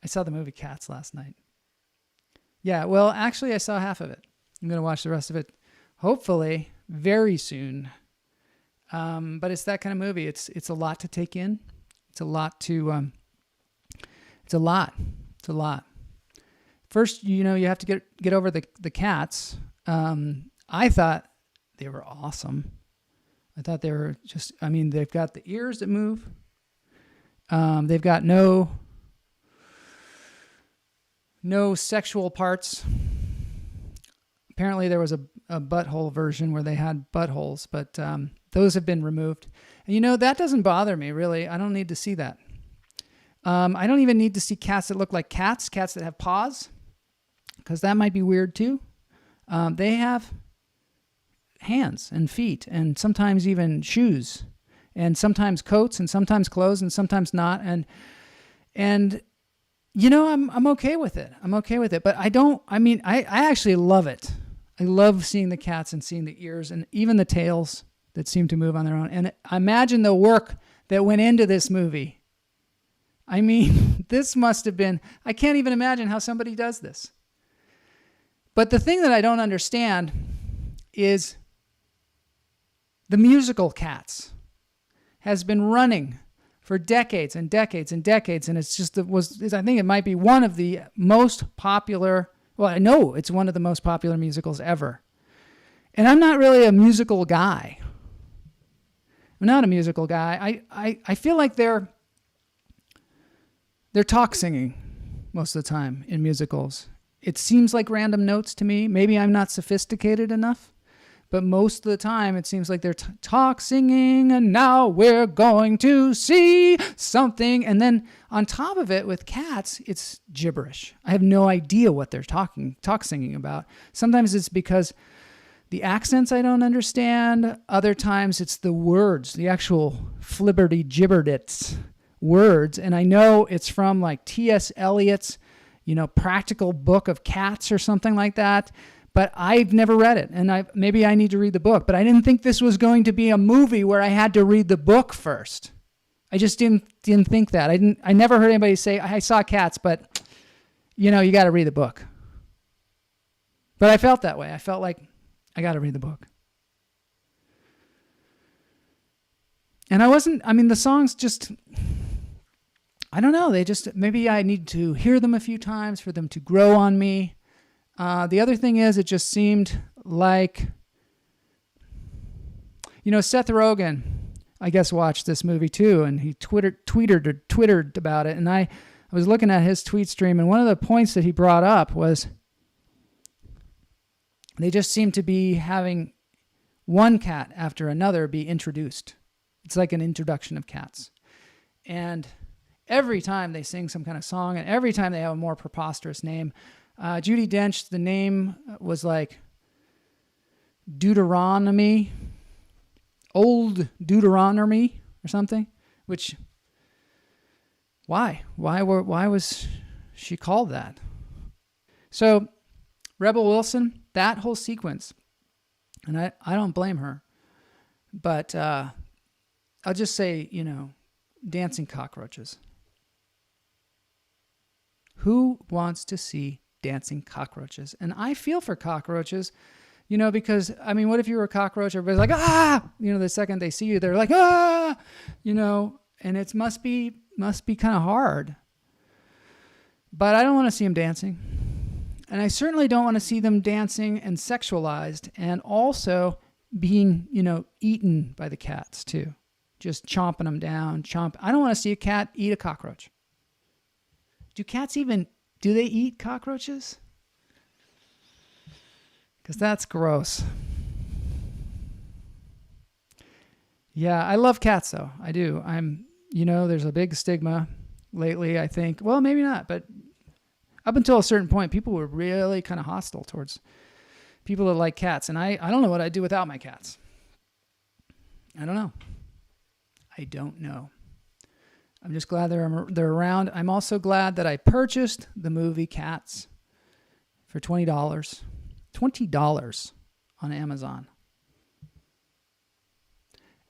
I saw the movie Cats last night. Yeah, well, actually, I saw half of it. I'm going to watch the rest of it, hopefully, very soon. But it's that kind of movie. It's a lot to take in. It's a lot to. It's a lot. It's a lot. First, you have to get over the cats. I thought they were awesome. I thought they were just. I mean, they've got the ears that move. They've got no sexual parts. Apparently there was a butthole version where they had buttholes, but those have been removed. And that doesn't bother me, really. I don't need to see that. I don't even need to see cats that look like cats that have paws, because that might be weird too. They have hands and feet and sometimes even shoes and sometimes coats and sometimes clothes and sometimes not. And I'm okay with it. I'm okay with it. But I actually love it. I love seeing the cats and seeing the ears and even the tails that seem to move on their own. And imagine the work that went into this movie. I mean, this must have been, I can't even imagine how somebody does this. But the thing that I don't understand is the musical Cats has been running for decades and decades and decades. And it's just, I think it might be one of the most popular, well, I know it's one of the most popular musicals ever. And I'm not really a musical guy. I'm not a musical guy. I feel like they're talk singing most of the time in musicals. It seems like random notes to me. Maybe I'm not sophisticated enough, but most of the time it seems like they're talk singing, and now we're going to see something. And then on top of it with Cats, it's gibberish. I have no idea what they're talk singing about. Sometimes it's because the accents I don't understand. Other times it's the words, the actual flibberty gibberdits words. And I know it's from like T.S. Eliot's, Practical Book of Cats or something like that. But I've never read it, and maybe I need to read the book. But I didn't think this was going to be a movie where I had to read the book first. I just didn't think that. I never heard anybody say, I saw Cats, but, you got to read the book. But I felt that way. I felt like I got to read the book. And the songs just, I don't know. Maybe I need to hear them a few times for them to grow on me. The other thing is, it just seemed like, Seth Rogen, I guess, watched this movie too, and he twittered about it. And I was looking at his tweet stream, and one of the points that he brought up was they just seem to be having one cat after another be introduced. It's like an introduction of cats. And every time they sing some kind of song, and every time they have a more preposterous name, Judi Dench, the name was like Deuteronomy, Old Deuteronomy or something, which, why was she called that? So Rebel Wilson, that whole sequence, and I don't blame her, but I'll just say, dancing cockroaches. Who wants to see dancing cockroaches? And I feel for cockroaches, because, what if you were a cockroach? Everybody's like, ah! The second they see you, they're like, ah! And it must be kind of hard. But I don't want to see them dancing. And I certainly don't want to see them dancing and sexualized and also being, eaten by the cats too. Just chomping them down, I don't want to see a cat eat a cockroach. Do cats do they eat cockroaches? Because that's gross. Yeah, I love cats though. I do. There's a big stigma lately, I think. Well, maybe not, but up until a certain point, people were really kind of hostile towards people that like cats. And I don't know what I'd do without my cats. I don't know. I'm just glad they're around. I'm also glad that I purchased the movie Cats for $20. $20 on Amazon.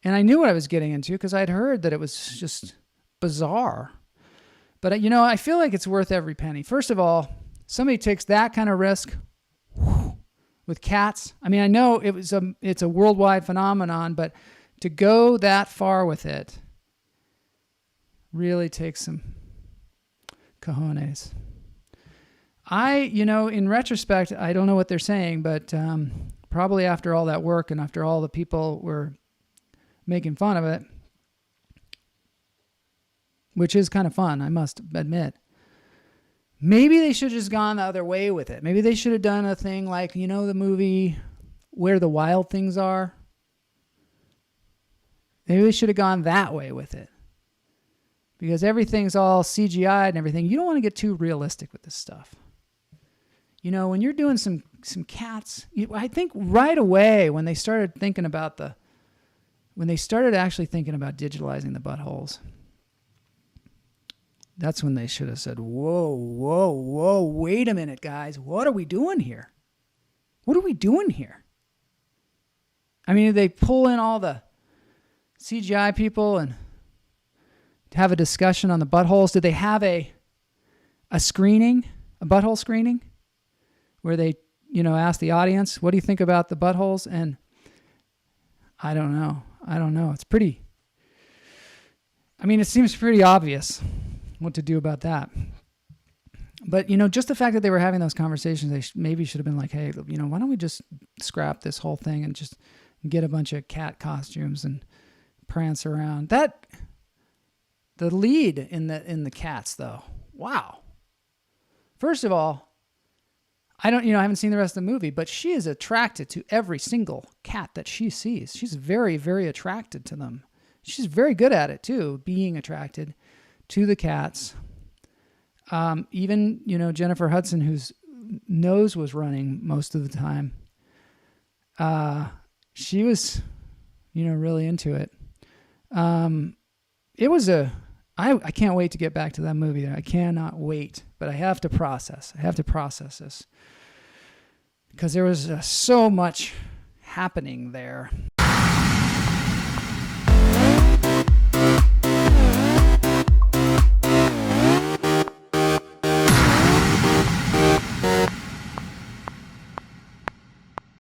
And I knew what I was getting into because I'd heard that it was just bizarre. But, I feel like it's worth every penny. First of all, somebody takes that kind of risk with cats. I mean, I know it's a worldwide phenomenon, but to go that far with it really takes some cojones. In retrospect, I don't know what they're saying, but probably after all that work and after all the people were making fun of it, which is kind of fun, I must admit, maybe they should have just gone the other way with it. Maybe they should have done a thing like, the movie Where the Wild Things Are. Maybe they should have gone that way with it. Because everything's all CGI and everything. You don't want to get too realistic with this stuff. When you're doing some cats, I think right away when they started actually thinking about digitalizing the buttholes, that's when they should have said, whoa, wait a minute, guys. What are we doing here? What are we doing here? I mean, they pull in all the CGI people and have a discussion on the buttholes. Did they have a screening, a butthole screening, where they, ask the audience, what do you think about the buttholes? And I don't know. It seems pretty obvious what to do about that. But, just the fact that they were having those conversations, they maybe should have been like, hey, why don't we just scrap this whole thing and just get a bunch of cat costumes and prance around. The lead in the Cats, though, wow. First of all, I haven't seen the rest of the movie, but she is attracted to every single cat that she sees. She's very, very attracted to them. She's very good at it too, being attracted to the cats. Even, Jennifer Hudson, whose nose was running most of the time, she was, really into it. It was I can't wait to get back to that movie. I cannot wait, but I have to process this because there was so much happening there.